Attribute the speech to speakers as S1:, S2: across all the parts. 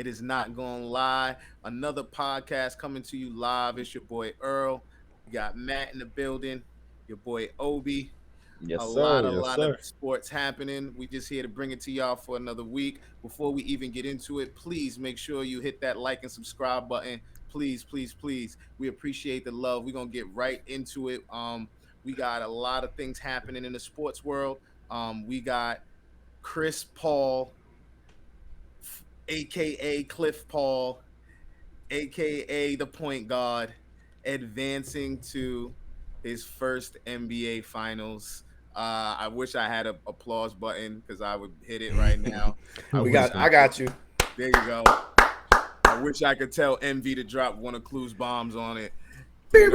S1: It is not going to lie. Another podcast coming to you live. It's your boy Earl. We got Matt in the building. Your boy Obi.
S2: Yes,
S1: A
S2: sir.
S1: lot, a
S2: Yes,
S1: lot of
S2: sir.
S1: sports happening. We just here to bring it to y'all for another week. Before we even get into it, please make sure you hit that like and subscribe button. Please, please, please. We appreciate the love. We're gonna get right into it. We got a lot of things happening in the sports world. We got Chris Paul, aka Cliff Paul, aka the point guard, advancing to his first NBA Finals. I wish I had a applause button because I would hit it right now.
S3: I got you.
S1: There you go. I wish I could tell Envy to drop one of Clue's bombs on it. Big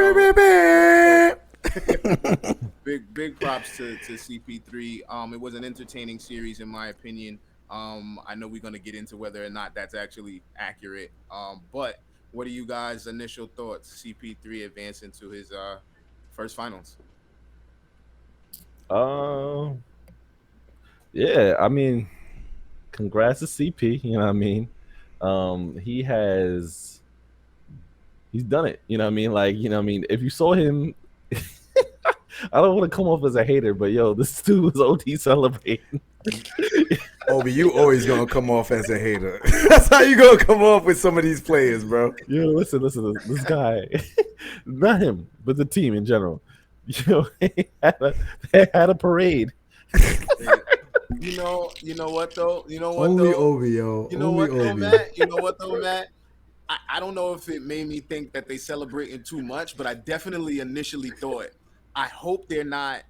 S1: props to CP3. It was an entertaining series in my opinion. I know we're gonna get into whether or not that's actually accurate. But what are you guys' initial thoughts? CP3 advancing to his first finals.
S2: Yeah, I mean, congrats to CP. You know what I mean? He's done it. You know what I mean? Like, you know what I mean? If you saw him, I don't want to come off as a hater, but yo, this dude was OD celebrating.
S3: Obi, you always gonna come off as a hater. That's how you gonna come off with some of these players, bro.
S2: Yo, listen, this guy, not him, but the team in general. Yo, they had a parade.
S1: You know what though?
S3: Only Obi, yo.
S1: You know
S3: Only
S1: what though,
S3: Obi.
S1: Matt? You know what though, Matt? I don't know if it made me think that they celebrating too much, but I definitely initially thought, I hope they're not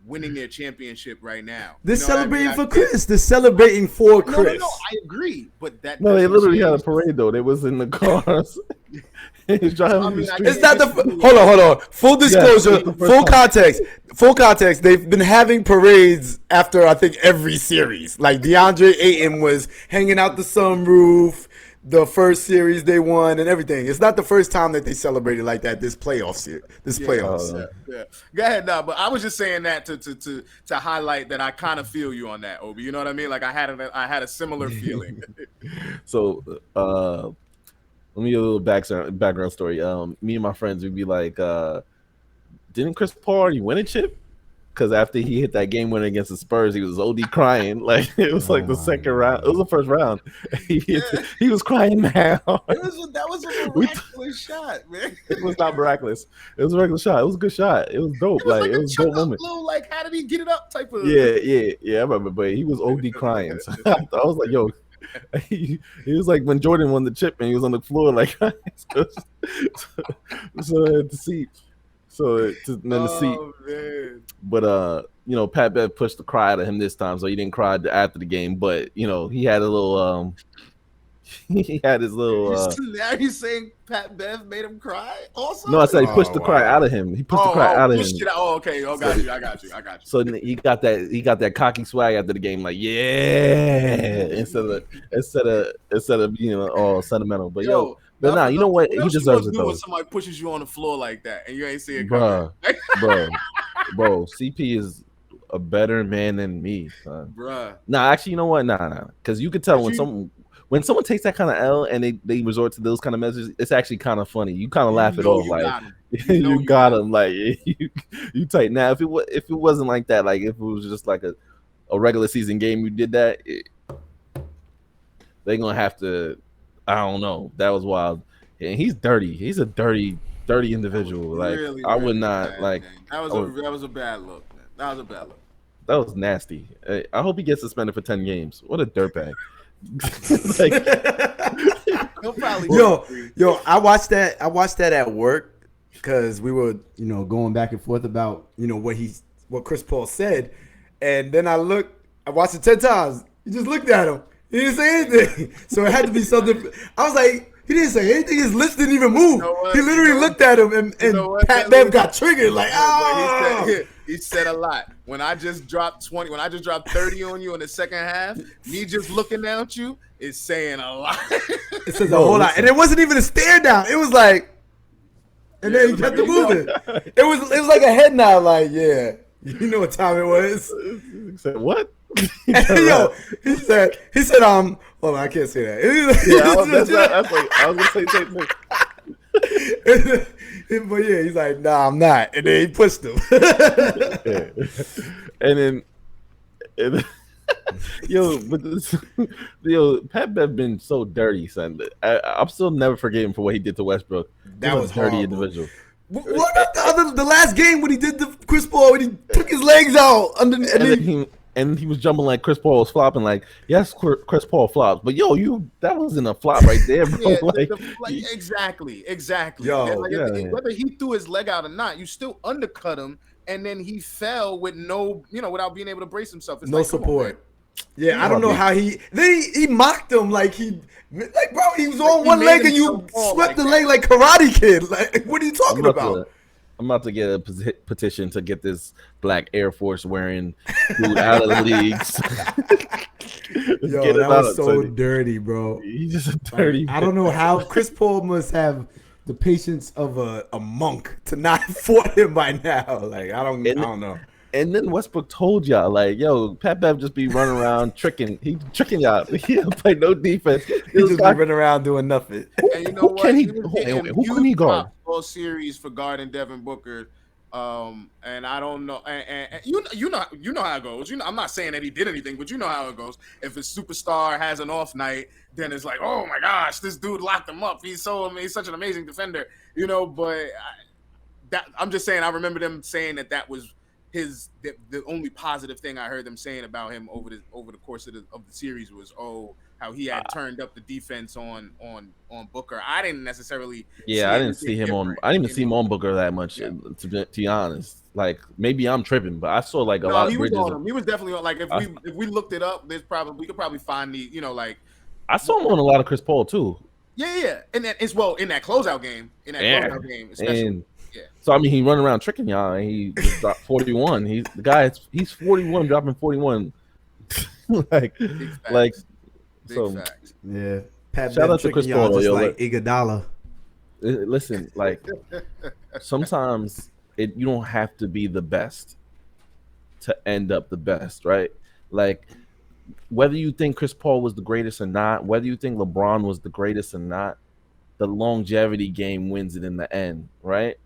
S1: winning their championship right now.
S3: They're
S1: You know what I
S3: celebrating
S1: mean?
S3: for Chris. They're celebrating for Chris.
S1: No, I agree, but that
S2: No, they
S1: doesn't
S2: literally had a
S1: change-
S2: parade though. They was in the cars. He's driving
S1: I
S2: the
S1: mean, I
S2: street.
S1: guess-
S3: It's not the hold on. Full disclosure,
S2: it's the first
S3: full
S2: time.
S3: context. They've been having parades after I think every series. Like DeAndre Ayton was hanging out the sunroof, the first series they won and everything. It's not the first time that they celebrated like that this playoffs.
S1: Yeah. Go ahead, no, but I was just saying that to highlight that I kind of feel you on that, Obi. You know what I mean? Like I had a similar feeling.
S2: So, let me give a little background story. Me and my friends would be like, didn't Chris Paul already win a chip? Because after he hit that game winner against the Spurs, he was OD crying. Like it was like the second round. It was the first round. He was crying now.
S1: That was a miraculous shot, man.
S2: It was not miraculous. It was a regular shot. It was a good shot. It was dope. It was a dope moment.
S1: Like, how did he get it up? Type of.
S2: Yeah. I remember, but he was OD crying. So I was like, yo. He was like when Jordan won the chip and he was on the floor like so to see. So then the seat,
S1: man.
S2: but you know, Pat Bev pushed the cry out of him this time, so he didn't cry after the game. But you know, he had a little, he had his little.
S1: Now you saying Pat Bev made him cry? Also,
S2: No, I said he pushed the cry out of him. He pushed the cry out of him.
S1: Okay. I got you.
S2: So he got that cocky swag after the game, like instead of you know all sentimental. But yo. But nah, you know what? He deserves it though.
S1: When somebody pushes you on the floor like that and you ain't see it
S2: coming. Bro, CP is a better man than me, son.
S1: Bruh.
S2: Nah, actually, you know what? Nah. Because you could tell when someone takes that kind of L and they resort to those kind of messages, it's actually kind of funny. You kind of laugh it off, like you got him, like you tight. Now, if it wasn't like that, like if it was just like a regular season game, you did that, they're gonna have to. I don't know. That was wild. And he's dirty. He's a dirty individual. Like
S1: really,
S2: I would not
S1: bad,
S2: like.
S1: Man. That was a bad look, man. That was a bad look.
S2: That was nasty. I hope he gets suspended for 10 games. What a dirtbag.
S1: He'll probably
S3: yo. I watched that at work because we were going back and forth about what Chris Paul said, and then I watched it 10 times. He just looked at him. He didn't say anything. So it had to be something. I was like, he didn't say anything. His lips didn't even move. He literally looked at him, and Pat Bev got triggered. Like,
S1: he said a lot. When I just dropped 20, when I just dropped 30 on you in the second half, me just looking at you is saying a lot.
S3: It says a whole lot. And it wasn't even a stare down. It was like, and then he kept it moving. It was like a head nod, like, yeah. You know what time it was.
S2: He said, what?
S3: Yo, he said, Hold on, I can't say that.
S2: That's like I was gonna say the same thing.
S3: But yeah, he's like, nah, I'm not. And then he pushed him.
S2: Yeah. And then but Pat Bev been so dirty, son. I'm still never forgetting for what he did to Westbrook.
S3: That
S2: He's
S3: was
S2: a dirty
S3: horrible.
S2: individual.
S3: What about the last game when he did the Chris Paul when he took his legs out
S2: And he was jumping like Chris Paul was flopping. Like, yes, Chris Paul flops, but that wasn't a flop right there, bro.
S1: Yeah, exactly.
S3: Yo,
S1: whether he threw his leg out or not, you still undercut him, and then he fell with without being able to brace himself. It's
S3: no support. I don't know how he mocked him like bro, he was on one leg and you swept the leg like Karate Kid. Like, what are you talking about?
S2: I'm about to get a petition to get this black Air Force wearing dude out of the leagues.
S3: Yo, that was so dirty, bro.
S2: He's just a dirty.
S3: I don't know how Chris Paul must have the patience of a monk to not fought him by now. Like, I don't know.
S2: And then Westbrook told y'all, like, yo, Pat Bev just be running around tricking y'all. He don't play no defense.
S3: He just be running around doing nothing.
S1: And you know what?
S2: Who can he guard?
S1: All series for guarding Devin Booker. And I don't know. And you know how it goes. I'm not saying that he did anything, but you know how it goes. If a superstar has an off night, then it's like, oh my gosh, this dude locked him up. He's such an amazing defender, But I'm just saying, I remember them saying that was the only positive thing I heard them saying about him over the course of the series was how he had turned up the defense on Booker. I didn't necessarily.
S2: Yeah, I didn't see him on. I didn't even see him on Booker that much. Yeah. To be honest, like maybe I'm tripping, but I saw like a lot of bridges.
S1: He was definitely on. Like if we looked it up, we could probably find the
S2: I saw him on a lot of Chris Paul too.
S1: Yeah, and that as well in that closeout game. Especially. Yeah.
S2: So I mean, he run around tricking y'all, and he just dropped 41. He's 41, dropping 41.
S1: Big facts.
S3: Yeah. Pat
S2: shout out to Chris Paul,
S3: just like Iguodala.
S2: Listen, like sometimes you don't have to be the best to end up the best, right? Like whether you think Chris Paul was the greatest or not, whether you think LeBron was the greatest or not, the longevity game wins it in the end, right?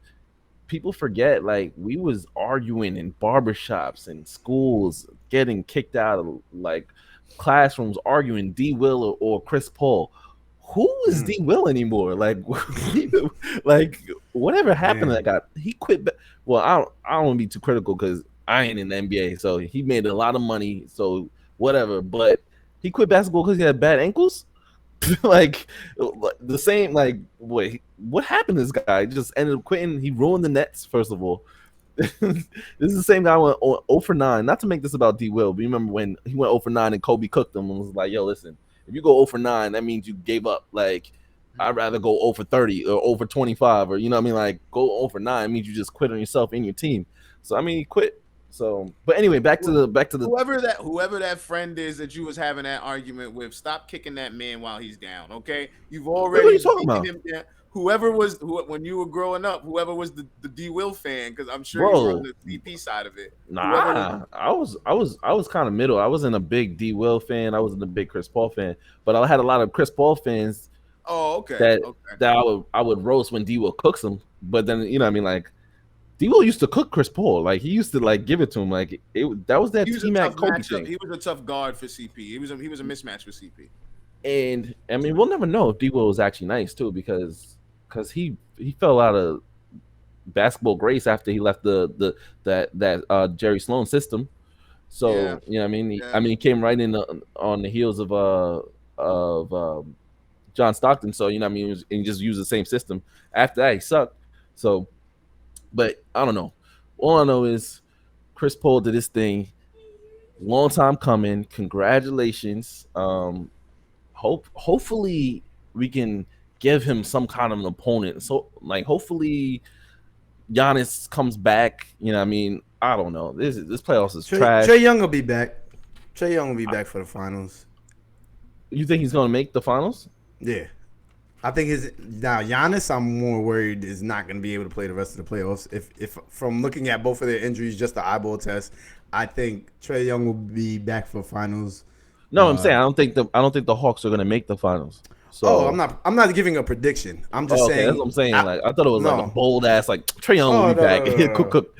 S2: People forget, like, we was arguing in barbershops and schools, getting kicked out of, like, classrooms, arguing DWill or Chris Paul. Who is DWill anymore? Like, whatever happened to that guy? He quit. Well, I don't want to be too critical because I ain't in the NBA, so he made a lot of money, so whatever. But he quit basketball because he had bad ankles? Like the same, like what happened to this guy? He just ended up quitting. He ruined the Nets, first of all. This is the same guy who went 0 for 9. Not to make this about DWill, but you remember when he went 0 for 9 and Kobe cooked him and was like, yo, listen, if you go 0 for 9, that means you gave up. Like, I'd rather go 0 for 30 or 0 for 25, or you know what I mean? Like, go 0 for 9 means you just quit on yourself and your team. So I mean, he quit. So, but anyway, back to the
S1: whoever that friend is that you was having that argument with, stop kicking that man while he's down. Okay, you've already.
S2: What are you talking about?
S1: Him down. When you were growing up, whoever was the DWill fan, because I'm sure you were on the CP side of it.
S2: Nah, I was kind of middle. I wasn't a big DWill fan. I wasn't a big Chris Paul fan, but I had a lot of Chris Paul fans.
S1: Oh, okay.
S2: That I would roast when DWill cooks them, but then you know what I mean, like. DWill used to cook Chris Paul. Like, he used to, like, give it to him. Like, that was that T-Mac Kobe thing.
S1: He was a tough guard for CP. He was a mismatch for CP.
S2: And, I mean, we'll never know if DWill was actually nice, too, because he fell out of basketball grace after he left that Jerry Sloan system. So,
S1: yeah.
S2: You know what I mean? He came right in on the heels of John Stockton. So, you know what I mean? He just used the same system. After that, he sucked. So, but I don't know. All I know is Chris Paul did his thing. Long time coming. Congratulations. Hopefully we can give him some kind of an opponent. So, like, hopefully Giannis comes back. You know what I mean? I don't know. This playoffs is trash.
S3: Trae Young will be back. Trae Young will be back for the finals.
S2: You think he's going to make the finals?
S3: Yeah. I think now Giannis, I'm more worried is not going to be able to play the rest of the playoffs. If from looking at both of their injuries, just the eyeball test, I think Trae Young will be back for finals.
S2: No, I'm saying I don't think the Hawks are gonna make the finals.
S3: Oh,
S2: So
S3: I'm not giving a prediction. I'm just
S2: oh, okay, that's
S3: saying.
S2: what I'm saying. Like I thought it was like a
S3: No.
S2: bold ass like Trae Young will
S3: Oh
S2: be
S3: no,
S2: back.
S3: no, no, no,
S2: Cook
S3: no.
S2: cook.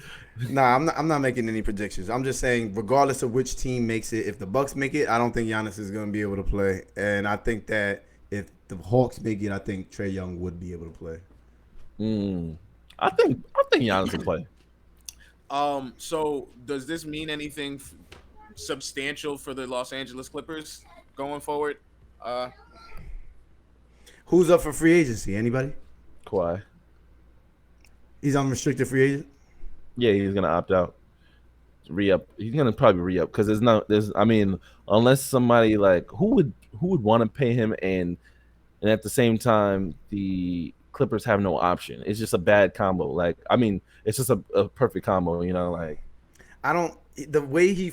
S3: Nah, I'm not making any predictions. I'm just saying, regardless of which team makes it, if the Bucks make it, I don't think Giannis is going to be able to play, and I think that if the Hawks make it, I think Trae Young would be able to play.
S2: Mm. I think Giannis will play.
S1: So does this mean anything substantial for the Los Angeles Clippers going forward? Uh,
S3: Who's up for free agency? Anybody?
S2: Kawhi.
S3: He's unrestricted free agent.
S2: Yeah, he's gonna opt out. Re up. He's gonna probably re up because there's I mean unless somebody like who would want to pay him and at the same time the Clippers have no option. It's just a bad combo. Like I mean it's just a perfect combo. You know like
S3: I don't. The way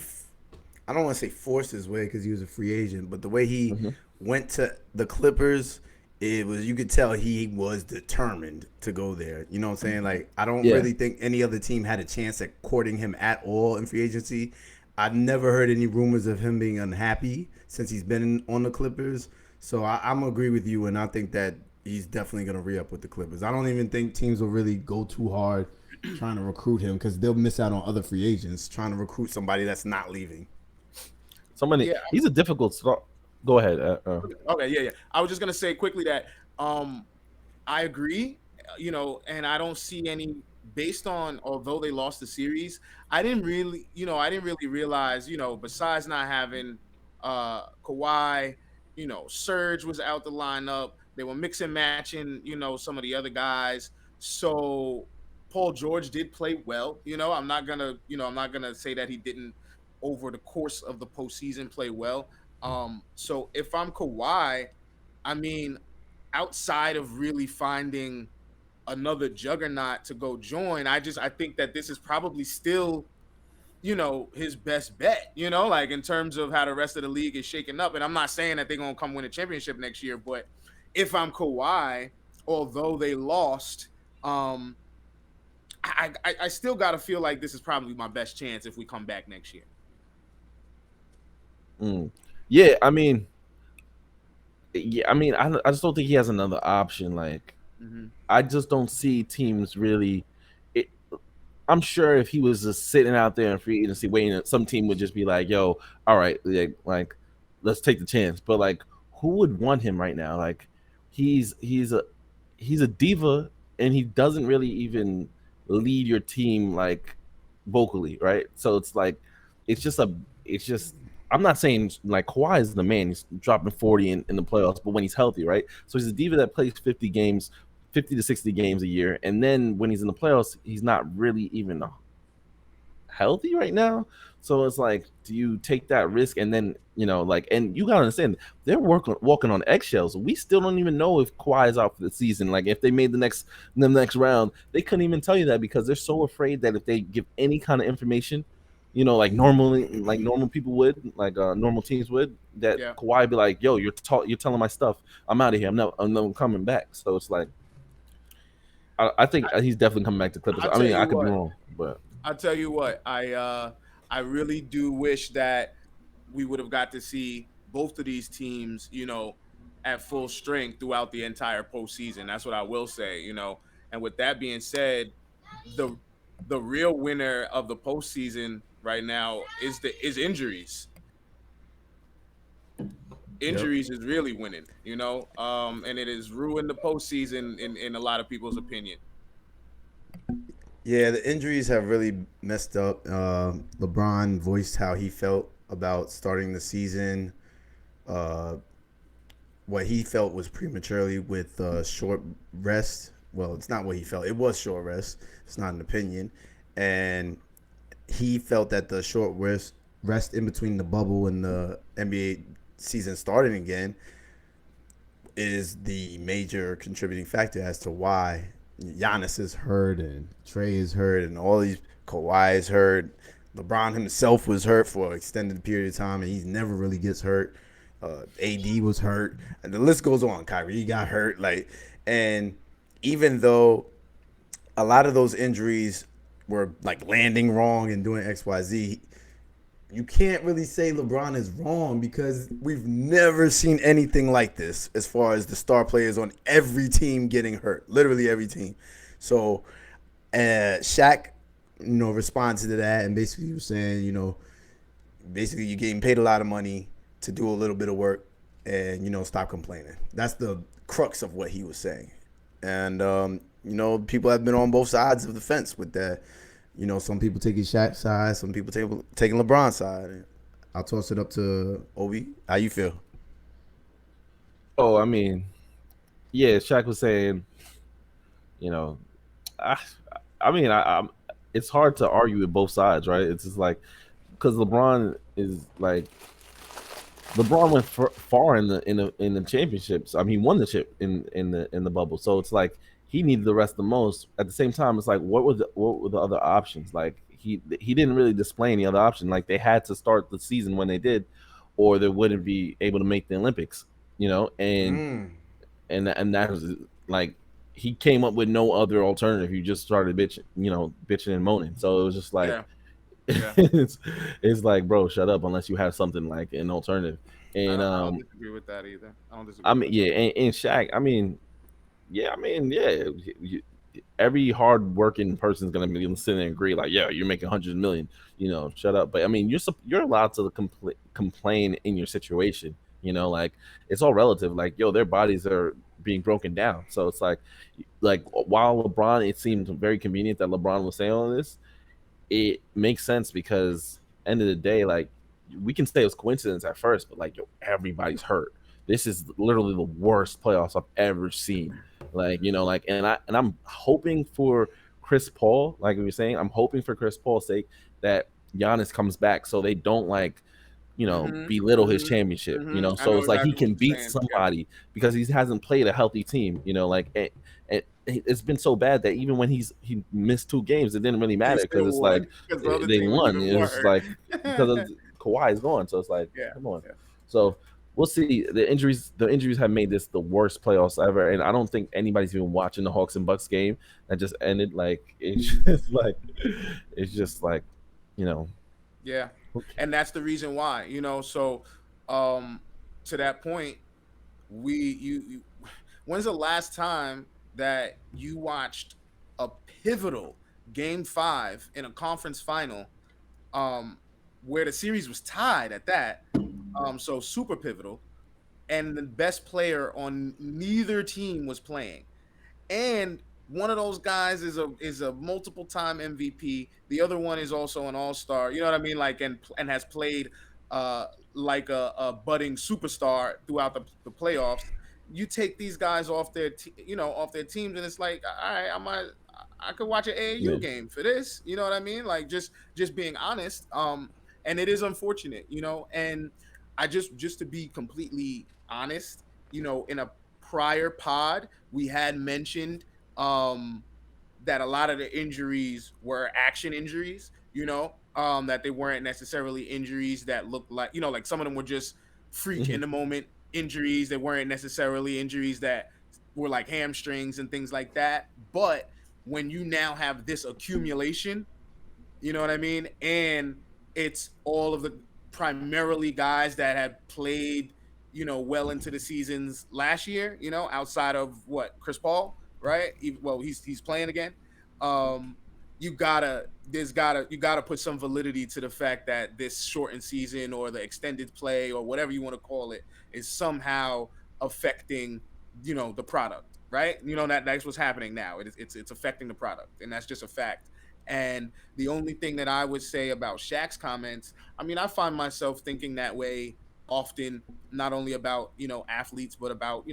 S3: I don't want to say forced his way because he was a free agent, but the way he
S2: mhm.
S3: went to the Clippers, it was you could tell he was determined to go there. You know what I'm saying? Like I don't
S2: Yeah.
S3: really think any other team had a chance at courting him at all in free agency. I've never heard any rumors of him being unhappy since he's been on the Clippers. So I'm agree with you, and I think that he's definitely gonna re up with the Clippers. I don't even think teams will really go too hard trying to recruit him because they'll miss out on other free agents trying to recruit somebody that's not leaving.
S2: Somebody
S1: yeah.
S2: he's a difficult start. Go ahead.
S1: Okay. Yeah. Yeah. I was just gonna say quickly that um, I agree. And I don't see any based on although they lost the series, I didn't really realize, besides not having Kawhi, Serge was out the lineup. They were mix and matching, some of the other guys. So Paul George did play well. I'm not gonna say that he didn't over the course of the postseason play well. So if I'm Kawhi, I mean, outside of really finding another juggernaut to go join, I think that this is probably still, his best bet, like in terms of how the rest of the league is shaking up. And I'm not saying that they're gonna come win a championship next year, but if I'm Kawhi, although they lost, um, I still gotta feel like this is probably my best chance if we come back next year.
S2: Mm. Yeah, I just don't think he has another option. Like
S1: Mm-hmm.
S2: I just don't see teams really. It, I'm sure if he was just sitting out there in free agency waiting, some team would just be like, "Yo, all right, like let's take the chance." But like, who would want him right now? Like, he's he's a he's a diva, and he doesn't really even lead your team like vocally, right? So it's like, it's just a, it's just. I'm not saying like Kawhi is the man. He's dropping 40 in the playoffs, but when he's healthy, right? So he's a diva that plays 50 games 50 to 60 games a year. And then when he's in the playoffs, he's not really even healthy right now. So it's like, do you take that risk? And then, like, and you got to understand, they're walking on eggshells. We still don't even know if Kawhi is out for the season. Like, if they made the next round, they couldn't even tell you that because they're so afraid that if they give any kind of information, like normal people would, like normal teams would, that
S1: Yeah.
S2: Kawhi be like, "Yo, you're telling my stuff. I'm out of here. I'm never coming back." So it's like, I think he's definitely coming back to Clippers.
S1: I'll
S2: I
S1: tell
S2: mean,
S1: you
S2: I could be
S1: what.
S2: wrong, but
S1: I'll tell you what. I really do wish that we would have got to see both of these teams, at full strength throughout the entire postseason. That's what I will say. And with that being said, the the real winner of the postseason right now is injuries.
S3: Yep.
S1: Injuries is really winning. And it has ruined the postseason in a lot of people's opinion.
S3: Yeah, the injuries have really messed up. LeBron voiced how he felt about starting the season. Uh, what he felt was prematurely with short rest. Well, it's not what he felt. It was short rest. It's not an opinion. And he felt that the short rest in between the bubble and the NBA season starting again is the major contributing factor as to why Giannis is hurt and Trey is hurt and all these Kawhi is hurt. LeBron himself was hurt for an extended period of time and he never really gets hurt. AD was hurt, and the list goes on. Kyrie got hurt, and even though a lot of those injuries were like landing wrong and doing X, Y, Z, you can't really say LeBron is wrong because we've never seen anything like this as far as the star players on every team getting hurt, literally every team. So, Shaq, responded to that and basically was saying, basically you're getting paid a lot of money to do a little bit of work, and stop complaining. That's the crux of what he was saying. And people have been on both sides of the fence with that. Some people taking Shaq's side, some people taking LeBron's side. I'll toss it up to Obi. How you feel?
S2: Oh, I mean, yeah, Shaq was saying, you know, I, I mean, it's hard to argue with both sides, right? It's just like because LeBron is like LeBron went far in the championships. I mean, he won the chip in the bubble. So it's like he needed the rest the most. At the same time, it's like what were the other options? Like he didn't really display any other option. Like they had to start the season when they did, or they wouldn't be able to make the Olympics. And
S3: Mm.
S2: and that was like he came up with no other alternative. He just started bitching and moaning. So it was just like
S1: Yeah, yeah.
S2: it's like, bro, shut up unless you have something like an alternative. And
S1: I don't disagree with that either. I don't
S2: I
S1: disagree
S2: mean,
S1: with
S2: yeah,
S1: that.
S2: and Shaq, I mean, yeah, I mean, yeah, every hard working person is gonna be sitting and agree, like, yeah, you're making hundreds of million, shut up. But I mean, you're allowed to complain in your situation, like it's all relative. Like, yo, their bodies are being broken down, so it's like while LeBron, it seemed very convenient that LeBron was saying all this, it makes sense because end of the day, like we can say it was coincidence at first, but like yo, everybody's hurt. This is literally the worst playoffs I've ever seen. Like like and I'm hoping for Chris Paul, like we were saying, I'm hoping for Chris Paul's sake that Giannis comes back so they don't like belittle his championship.
S1: I
S2: So
S1: know
S2: it's like he
S1: exactly what
S2: can
S1: you're
S2: beat
S1: saying. Yeah,
S2: somebody because he hasn't played a healthy team. It's been so bad that even when he missed 2 games, it didn't really
S1: he
S2: matter because
S1: still
S2: it's like
S1: won because the other
S2: they
S1: team was
S2: won.
S1: even
S2: It
S1: more
S2: was like because
S1: hurt.
S2: of Kawhi is gone, so it's like
S1: Yeah,
S2: come on.
S1: yeah.
S2: So we'll see. The injuries have made this the worst playoffs ever, and I don't think anybody's even watching the Hawks and Bucks game that just ended. Like it's just like you know.
S1: Yeah,
S2: Okay.
S1: and that's the reason why, So, um, to that point, you when's the last time that you watched a pivotal game 5 in a conference final, um, where the series was tied at that, so super pivotal, and the best player on neither team was playing, and one of those guys is a multiple time MVP. The other one is also an all star. You know what I mean? Like and has played uh like a budding superstar throughout the playoffs. You take these guys off off their teams, and it's like, all right, I could watch an AAU
S2: Yeah.
S1: game for this. You know what I mean? Like just being honest. And it is unfortunate, and I just to be completely honest, in a prior pod we had mentioned um that a lot of the injuries were action injuries, that they weren't necessarily injuries that looked like, like some of them were just freak in
S2: Mhm.
S1: the moment injuries. They weren't necessarily injuries that were like hamstrings and things like that. But when you now have this accumulation, you know what I mean? And it's all of the primarily guys that had played, well into the seasons last year, outside of what, Chris Paul, right? Well, he's playing again. Um, you gotta put some validity to the fact that this shortened season or the extended play or whatever you want to call it is somehow affecting, the product, right? That's what's happening now. It's affecting the product, and that's just a fact. And the only thing that I would say about Shaq's comments, I mean, I find myself thinking that way often, not only about, athletes, but about,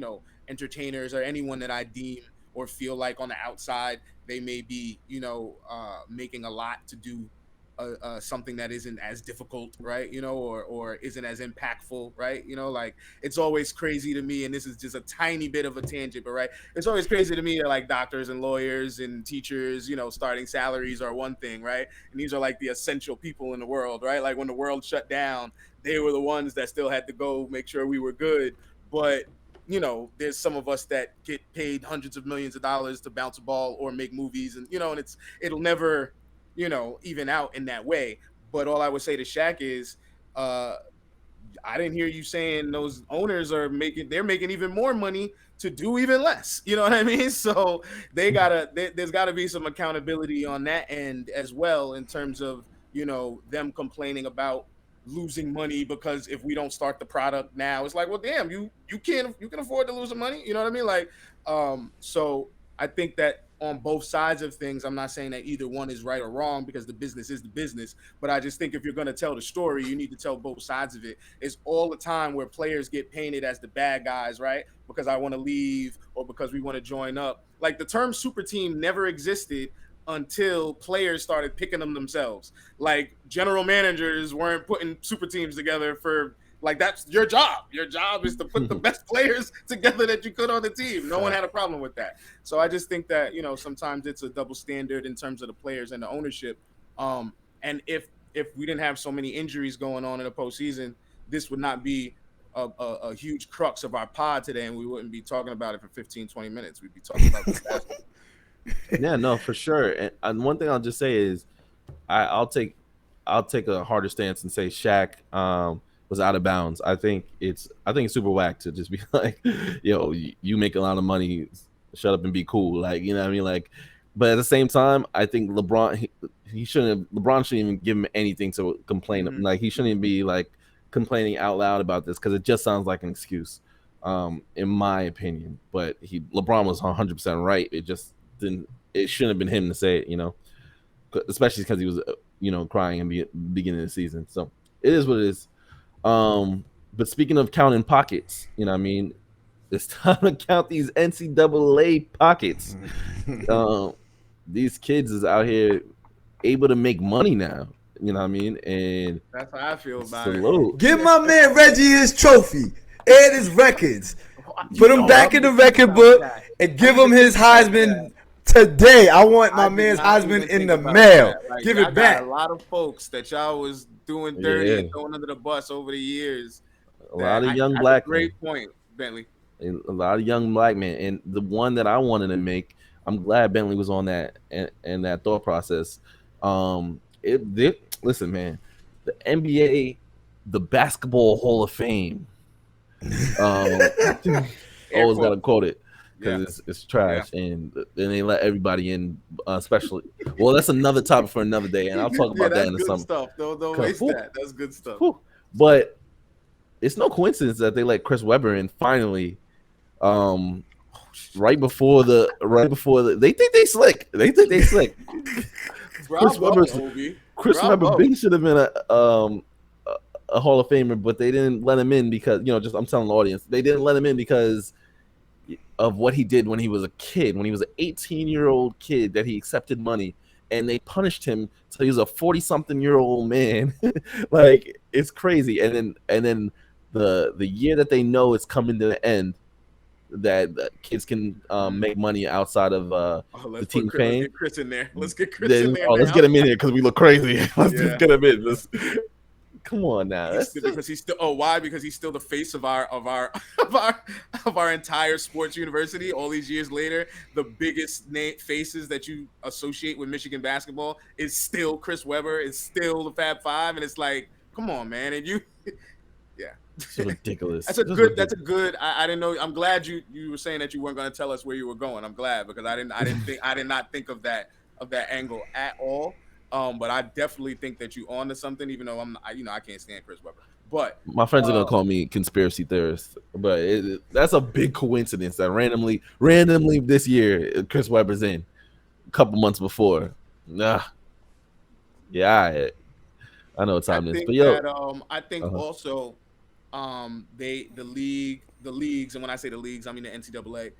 S1: entertainers or anyone that I deem or feel like on the outside, they may be, making a lot to do something that isn't as difficult, right? Or isn't as impactful, right? Like it's always crazy to me, and this is just a tiny bit of a tangent, but right, it's always crazy to me that like doctors and lawyers and teachers, starting salaries are one thing, right? And these are like the essential people in the world, right? Like when the world shut down, they were the ones that still had to go make sure we were good, but there's some of us that get paid hundreds of millions of dollars to bounce a ball or make movies, and and it'll never even out in that way. But all I would say to Shaq is, uh, I didn't hear you saying those owners are they're making even more money to do even less. You know what I mean? So there's gotta be some accountability on that end as well, in terms of, them complaining about losing money because if we don't start the product now, it's like, well, damn, you can afford to lose the money. You know what I mean? Like, so I think that on both sides of things, I'm not saying that either one is right or wrong, because the business is the business. But I just think if you're going to tell the story, you need to tell both sides of it. It's all the time where players get painted as the bad guys, right? Because I want to leave or because we want to join up. Like, the term super team never existed until players started picking them themselves. Like, general managers weren't putting super teams together for, like, that's your job. Your job is to put the best players together that you could on the team. No one had a problem with that. So I just think that, sometimes it's a double standard in terms of the players and the ownership. And if we didn't have so many injuries going on in the postseason, this would not be a huge crux of our pod today, and we wouldn't be talking about it for 15, 20 minutes. We'd be talking about basketball.
S2: Yeah, no, for sure. And one thing I'll just say is, I'll take a harder stance and say Shaq was out of bounds. I think it's super whack to just be like, yo, you make a lot of money, shut up and be cool. Like, you know what I mean? Like, but at the same time, I think LeBron shouldn't even give him anything to complain.
S1: Mhm.
S2: Like, he shouldn't be like complaining out loud about this, because it just sounds like an excuse, in my opinion. But LeBron was 100% right. It just didn't. It shouldn't have been him to say it, especially because he was, crying in the beginning of the season. So it is what it is. But speaking of counting pockets, you know what I mean? It's time to count these NCAA pockets. These kids is out here able to make money now. You know what I mean? And
S1: That's how I feel about
S2: salute.
S3: Give my man Reggie his trophy and his records.
S1: it.
S3: Put him back in the record book and give him his Heisman today. I want my man's Heisman in the mail.
S1: Like,
S3: Give
S1: y'all
S3: it back.
S1: got a lot of folks that y'all was doing dirty
S2: Yeah.
S1: and throwing under the bus over the years.
S2: A lot of young
S1: That's
S2: black
S1: a great
S2: men.
S1: point, Bentley.
S2: A lot of young black men, and the one that I wanted to make, I'm glad Bentley was on that and that thought process. Listen, man, the NBA, the Basketball Hall of Fame. Always gotta quote it because it's trash, and then they let everybody in, especially. Well, that's another topic for another day, and I'll talk about that in the summer.
S1: Stuff. Don't waste that. That's good stuff.
S2: But it's no coincidence that they let Chris Webber in finally. Right before they think they slick. Chris Webber big should have been a Hall of Famer, but they didn't let him in because, I'm telling the audience, they didn't let him in because of what he did when he was a kid, when he was an 18-year-old kid that he accepted money, and they punished him till he was a 40-something-year-old man. Like, it's crazy. And then the year that they know it's coming to the end, that kids can make money outside of the team paying.
S1: Let's get Chris in there. Let's get Chris in there.
S2: Let's get him in here because we look crazy. Let's just get him in. Come on now.
S1: Because he's still. Oh, why? Because he's still the face of our entire sports university. All these years later, the biggest faces that you associate with Michigan basketball is still Chris Webber. It's still the Fab Five, and it's like, come on, man. And you, yeah.
S2: It's ridiculous.
S1: That's a good. I didn't know. I'm glad you were saying that you weren't going to tell us where you were going. I'm glad, because I did not think of that angle at all. But I definitely think that you onto something, even though I can't stand Chris Webber. But
S2: my friends are gonna call me conspiracy theorist. But that's a big coincidence that randomly this year Chris Webber's in a couple months before. Nah, yeah, I know what time it is. But
S1: I think also. The leagues, and when I say the leagues, I mean the NCAA.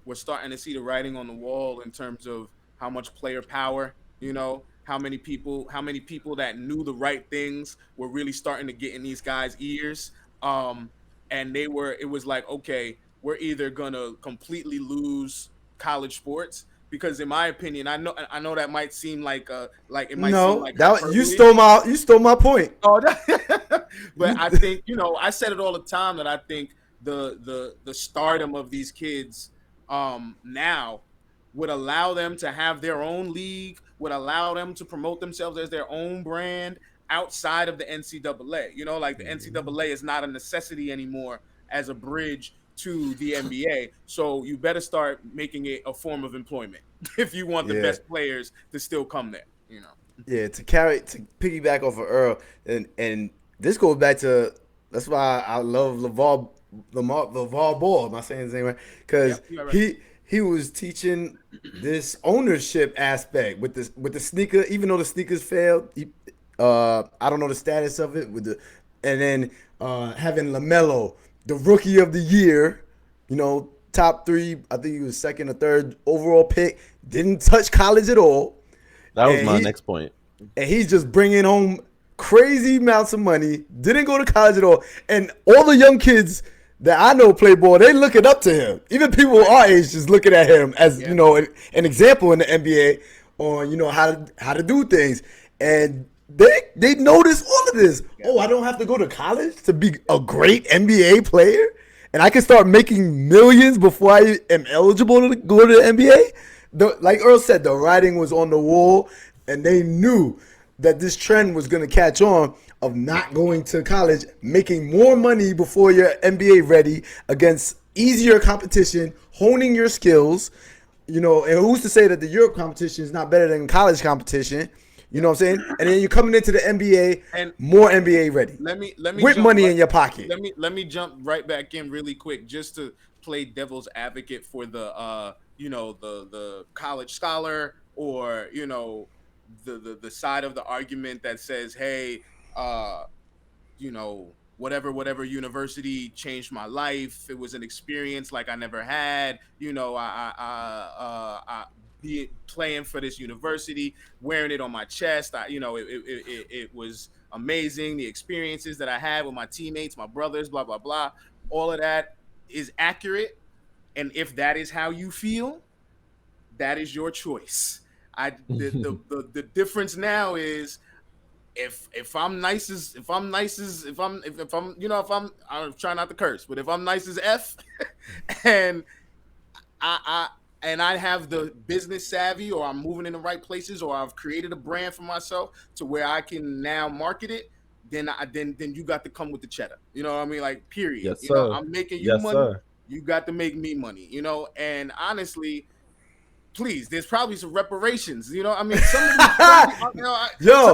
S1: We're starting to see the writing on the wall in terms of how much player power, how many people that knew the right things were really starting to get in these guys' ears. And it was like, okay, we're either gonna completely lose college sports, because in my opinion, I know that might seem like it might seem like
S3: you stole my point.
S1: Oh, but I think, I said it all the time that I think the stardom of these kids now would allow them to have their own league would allow them to promote themselves as their own brand outside of the NCAA. You know, like the NCAA is not a necessity anymore as a bridge to the NBA. So you better start making it a form of employment if you want the
S3: Yeah.
S1: best players to still come there, you know.
S3: Yeah, to piggyback off of Earl, and this goes back to, that's why I love LeVar Ball. Am I saying his name right? Because
S1: Yep, you're right.
S3: he was teaching this ownership aspect with the sneaker. Even though the sneakers failed, I don't know the status of it and then having LaMelo, the rookie of the year, top 3. I think he was second or third overall pick. Didn't touch college at all.
S2: That was
S3: And
S2: my next point.
S3: And he's just bringing home crazy amounts of money. Didn't go to college at all. And all the young kids that I know play ball, they looking up to him. Even people our age just looking at him as an example in the NBA on how to do things. And they notice all of this. Oh, I don't have to go to college to be a great NBA player, and I can start making millions before I am eligible to go to the NBA. Like Earl said, the writing was on the wall, and they knew that this trend was going to catch on of not going to college, making more money before you're NBA ready against easier competition, honing your skills. And who's to say that the Europe competition is not better than college competition? You know what I'm saying? And then you're coming into the NBA
S1: And
S3: more NBA ready.
S1: let me
S3: with money in your pocket.
S1: Let me jump right back in really quick just to play devil's advocate for the the college scholar, or the side of the argument that says, hey, whatever university changed my life. It was an experience like I never had. I be playing for this university, wearing it on my chest. It was amazing. The experiences that I had with my teammates, my brothers, blah blah blah. All of that is accurate, and if that is how you feel, that is your choice. The difference now is if I'm trying not to curse, but if I'm nice as F and I have the business savvy, or I'm moving in the right places, or I've created a brand for myself to where I can now market it, then you got to come with the cheddar. You know what I mean? Like, period.
S2: Yes, sir.
S1: I'm making you money.
S2: Sir.
S1: You got to make me money. And honestly, please, there's probably some reparations. I mean, some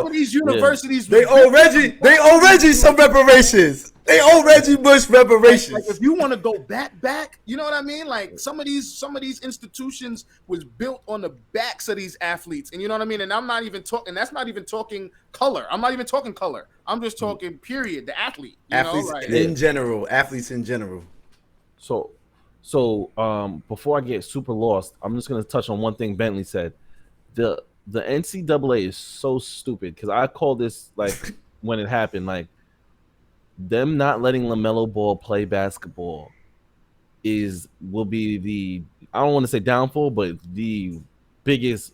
S1: of these universities,
S3: they owe Reggie some reparations. They owe Reggie Bush reparations.
S1: Like if you want to go back, you know what I mean? Like some of these institutions was built on the backs of these athletes, and you know what I mean? And I'm not even talking. That's not even talking color. I'm not even talking color. I'm just talking period. The athlete.
S3: Athletes in general.
S2: So before I get super lost, I'm just gonna touch on one thing Bentley said. The NCAA is so stupid, because I call this, like, when it happened, like, them not letting LaMelo Ball play basketball will be the, I don't want to say downfall, but the biggest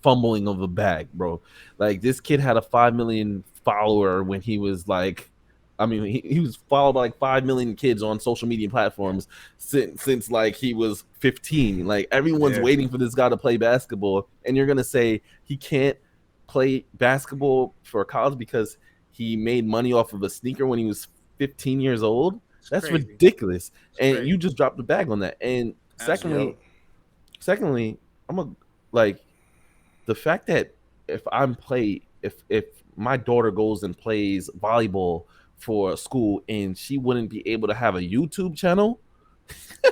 S2: fumbling of the bag, bro. Like, this kid had a 5 million follower when he was like, I mean, he was followed by like 5 million kids on social media platforms since like he was 15. Like, everyone's waiting for this guy to play basketball, and you're gonna say he can't play basketball for college because he made money off of a sneaker when he was 15 years old? That's crazy. Ridiculous. And you just dropped the bag on that. And secondly, I'm like, the fact that if my daughter goes and plays volleyball for a school and she wouldn't be able to have a YouTube channel.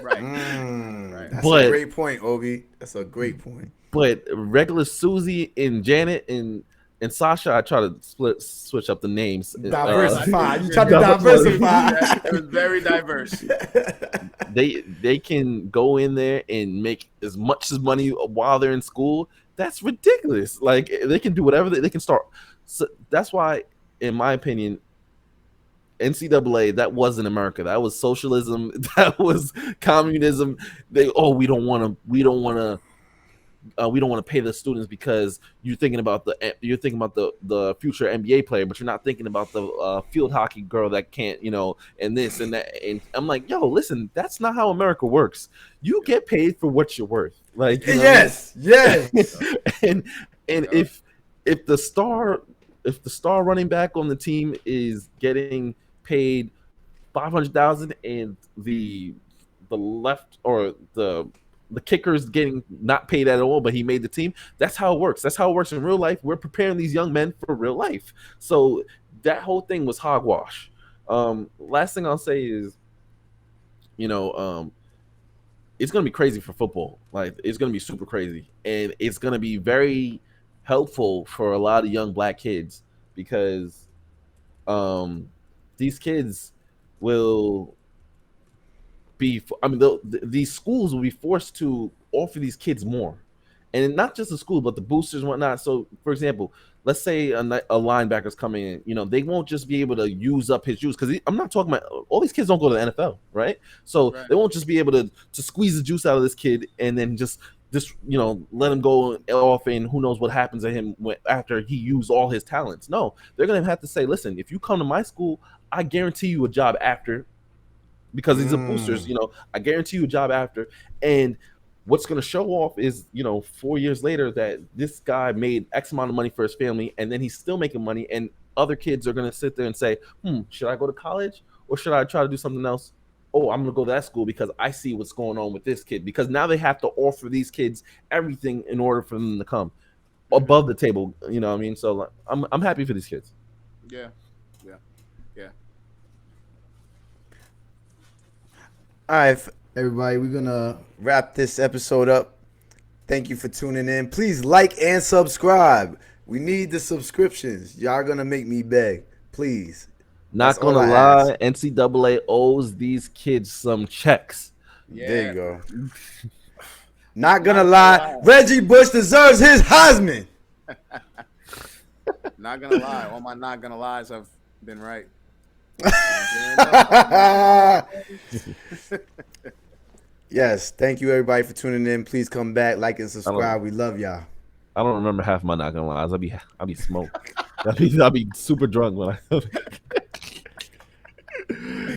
S1: Right.
S3: That's a great point, Ogie. That's a great point.
S2: But regular Susie and Janet and Sasha, I try to switch up the names.
S3: Diversify. You try to diversify.
S1: It was very diverse.
S2: They can go in there and make as much as money while they're in school. That's ridiculous. Like, they can do whatever they can start. So that's why, in my opinion, NCAA, that wasn't America. That was socialism. That was communism. We don't want to pay the students because you're thinking about the future NBA player, but you're not thinking about the field hockey girl that can't, and this and that. And I'm like, yo, listen, that's not how America works. You get paid for what you're worth. Like,
S3: yes.
S2: And
S1: Yeah.
S2: if the star running back on the team is getting paid 500,000 and the left or the kicker is getting not paid at all, but he made the team. That's how it works. That's how it works in real life. We're preparing these young men for real life. So that whole thing was hogwash. Last thing I'll say is, you know, it's gonna be crazy for football. Like it's gonna be super crazy, and it's gonna be very helpful for a lot of young black kids because these kids will be. I mean, these schools will be forced to offer these kids more, and not just the school, but the boosters and whatnot. So, for example, let's say a linebacker's coming in. You know, they won't just be able to use up his juice because I'm not talking about all these kids don't go to the NFL, right? So
S1: Right.
S2: they won't just be able to squeeze the juice out of this kid and then just let him go off and who knows what happens to him after he used all his talents. No, they're gonna have to say, listen, if you come to my school, I guarantee you a job after because these are boosters. I guarantee you a job after. And what's going to show off is 4 years later that this guy made X amount of money for his family, and then he's still making money, and other kids are going to sit there and say, should I go to college or should I try to do something else? Oh, I'm going to go to that school because I see what's going on with this kid, because now they have to offer these kids everything in order for them to come above the table. You know what I mean? So I'm happy for these kids.
S1: Yeah.
S3: All right, everybody, we're gonna wrap this episode up. Thank you for tuning in. Please like and subscribe. We need the subscriptions. Y'all gonna make me beg, please.
S2: Not gonna lie, NCAA owes these kids some checks.
S1: Yeah.
S3: There you go. Not gonna lie, Reggie Bush deserves his Heisman.
S1: Not gonna lie, all my not gonna lies have been right.
S3: Yes, thank you everybody for tuning in. Please come back, like and subscribe. We love y'all.
S2: I don't remember half my not gonna lies. I'll be smoked. I'll be super drunk when I